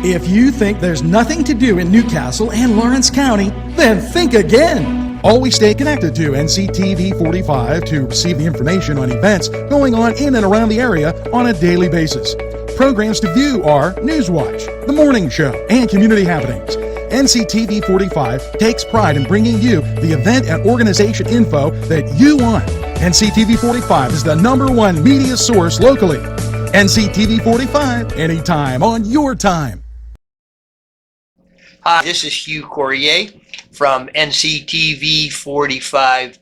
If you think there's nothing to do in Newcastle and Lawrence County, then think again. Always stay connected to NCTV45 to receive the information on events going on in and around the area on a daily basis. Programs to view are Newswatch, The Morning Show, and Community Happenings. NCTV45 takes pride in bringing you the event and organization info that you want. NCTV45 is the #1 media source locally. NCTV45, anytime on your time. Hi, this is Hugh Coryea from NCTV45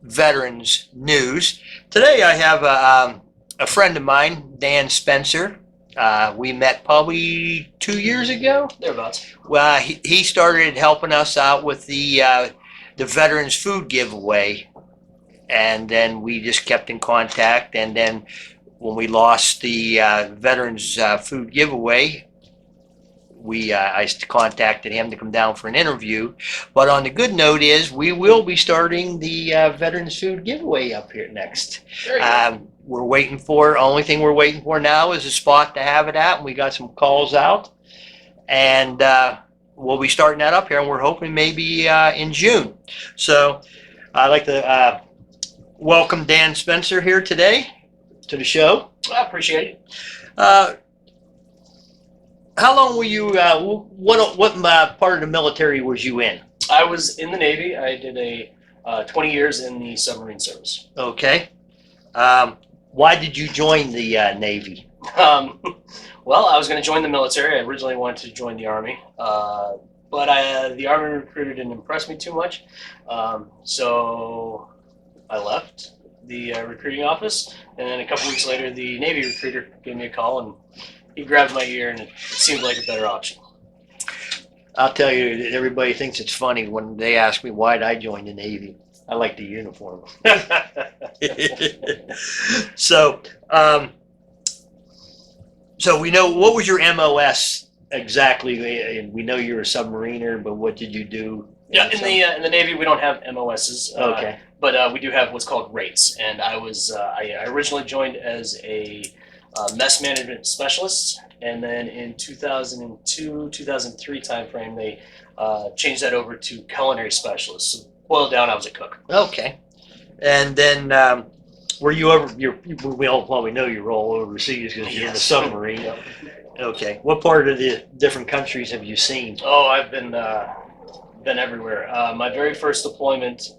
Veterans News. Today I have a friend of mine, Dan Spencer. We met probably 2 years ago. Thereabouts. Well, he started helping us out with the Veterans Food Giveaway, and then we just kept in contact. And then when we lost the Veterans Food Giveaway, I contacted him to come down for an interview. But on the good note is we will be starting the Veterans Food Giveaway up here next. We're waiting for, only thing we're waiting for now is a spot to have it at, and we got some calls out. And we'll be starting that up here, and we're hoping maybe in June. So I'd like to welcome Dan Spencer here today to the show. I appreciate it. How long were you, what part of the military was you in? I was in the Navy. I did 20 years in the submarine service. Okay. Why did you join the Navy? Well, I was going to join the military. I originally wanted to join the Army, but the Army recruiter didn't impress me too much, so I left the recruiting office, and then a couple weeks later, the Navy recruiter gave me a call, and he grabbed my ear, and it seemed like a better option. I'll tell you, everybody thinks it's funny when they ask me why did I join the Navy. I like the uniform. So, so we know, what was your MOS exactly? We know you're a submariner, but what did you do? Yeah, in the Navy we don't have MOSs. Okay. But we do have what's called rates, and I originally joined as a mess management specialist, and then in 2002, 2003 timeframe, they changed that over to culinary specialist. So boiled down, I was a cook. Okay. And then were you ever, we know you're all overseas because you're in the submarine. Yep. Okay. What part of the different countries have you seen? Oh, I've been everywhere. My very first deployment,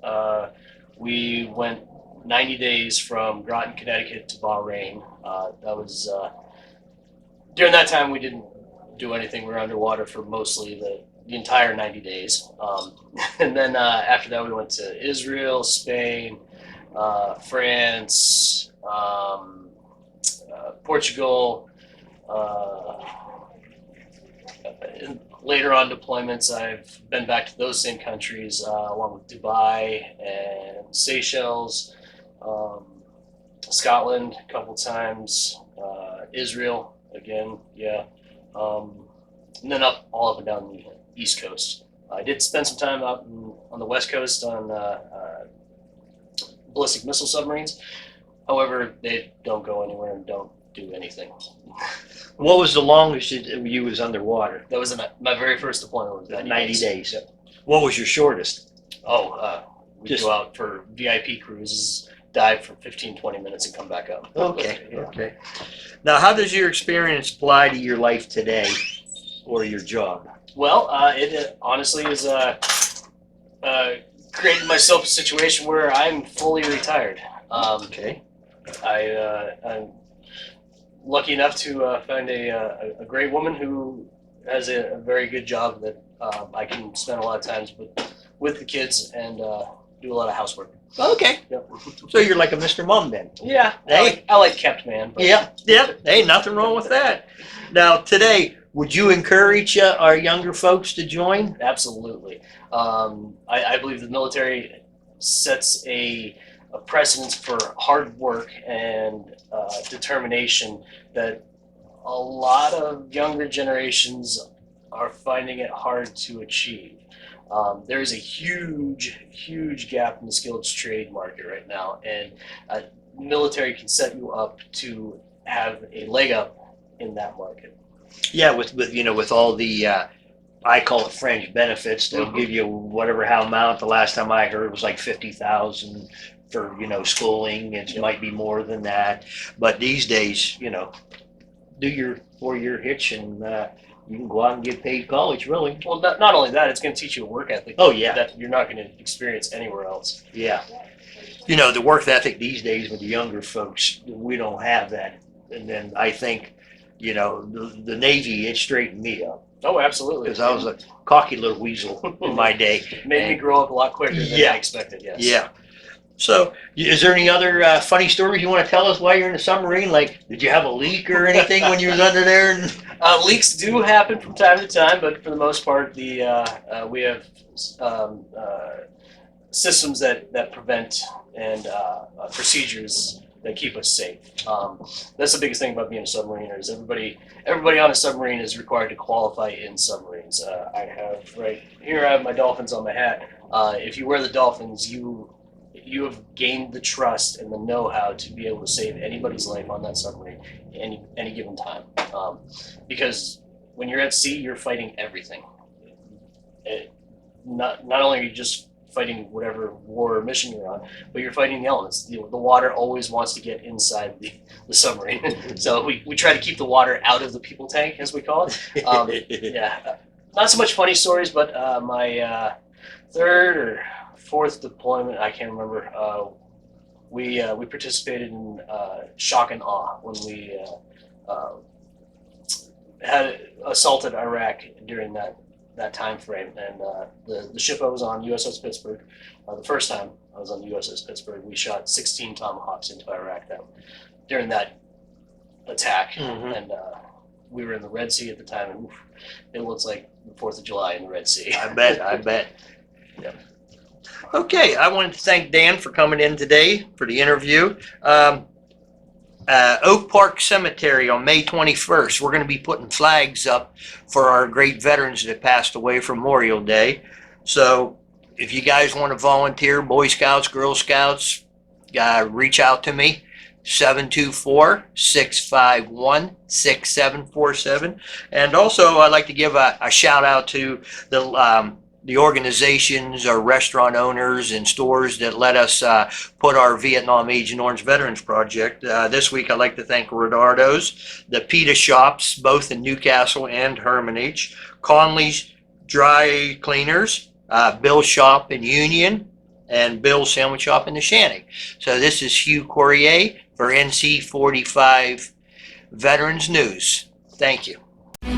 we went 90 days from Groton, Connecticut to Bahrain. That was during that time we didn't do anything. We were underwater for mostly the entire 90 days. And then after that we went to Israel, Spain, France, Portugal. Later on deployments, I've been back to those same countries, along with Dubai and Seychelles, Scotland a couple times, Israel again, yeah, and then all up and down the East Coast. I did spend some time out on the West Coast on ballistic missile submarines. However, they don't go anywhere and don't do anything. What was the longest you was underwater? That was my very first deployment. Was 90 days. Yep. What was your shortest? We go out for VIP cruises, dive for 15-20 minutes and come back up. Okay. Okay. Now, how does your experience apply to your life today or your job? Well, it honestly is created myself a situation where I'm fully retired. Okay. I'm lucky enough to find a great woman who has a very good job that I can spend a lot of times with the kids and do a lot of housework. Okay. Yep. So you're like a Mr. Mom then? Yeah. Hey. I like kept man. But Yep. Hey, nothing wrong with that. Now, today, would you encourage our younger folks to join? Absolutely. I believe the military sets a precedence for hard work and determination that a lot of younger generations are finding it hard to achieve. There is a huge gap in the skilled trade market right now, and military can set you up to have a leg up in that market. Yeah, with all the I call it fringe benefits. They'll give you whatever how amount. The last time I heard was like 50,000 for schooling. It might be more than that, but these days, do your 4-year hitch and you can go out and get paid college. Really? Well, not only that, it's going to teach you a work ethic. Oh yeah, that you're not going to experience anywhere else. Yeah. The work ethic these days with the younger folks, we don't have that. And then I think, the Navy, it straightened me up. Oh, absolutely. Because I was a cocky little weasel in my day. Made me grow up a lot quicker than I expected, yes. Yeah. So, is there any other funny stories you want to tell us while you're in the submarine? Like, did you have a leak or anything when you was under there? Leaks do happen from time to time, but for the most part, we have systems that prevent and procedures that keep us safe. That's the biggest thing about being a submariner is everybody on a submarine is required to qualify in submarines. I have my dolphins on my hat. If you wear the dolphins, you have gained the trust and the know-how to be able to save anybody's life on that submarine any given time. Because when you're at sea, you're fighting everything. Not only are you just fighting whatever war or mission you're on, but you're fighting the elements. The water always wants to get inside the submarine. So we try to keep the water out of the people tank, as we call it. Yeah, not so much funny stories, but my third or fourth deployment, I can't remember, we participated in shock and awe when we had assaulted Iraq during that time frame, and the ship I was on, USS Pittsburgh, the first time I was on the USS Pittsburgh, we shot 16 Tomahawks into Iraq during that attack, and we were in the Red Sea at the time, and it looks like the 4th of July in the Red Sea. I bet. Yeah. Okay, I wanted to thank Dan for coming in today for the interview. Oak Park Cemetery on May 21st. We're going to be putting flags up for our great veterans that passed away from Memorial Day. So if you guys want to volunteer, Boy Scouts, Girl Scouts, reach out to me, 724-651-6747. And also I'd like to give a shout out to the organizations or restaurant owners and stores that let us put our Vietnam Agent Orange Veterans Project. This week I'd like to thank Rodardo's, the Pita Shops, both in Newcastle and Hermitage, Conley's Dry Cleaners, Bill's Shop in Union, and Bill's Sandwich Shop in the Shannick. So this is Hugh Coryea for NC45 Veterans News. Thank you.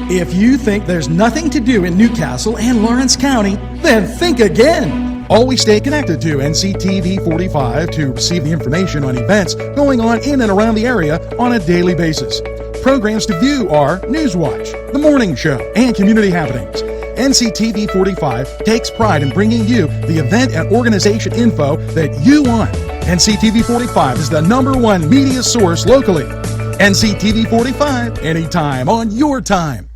If you think there's nothing to do in Newcastle and Lawrence County, then think again. Always stay connected to NCTV45 to receive the information on events going on in and around the area on a daily basis. Programs to view are Newswatch, The Morning Show, and Community Happenings. NCTV45 takes pride in bringing you the event and organization info that you want. NCTV45 is the #1 media source locally. NCTV45, anytime on your time.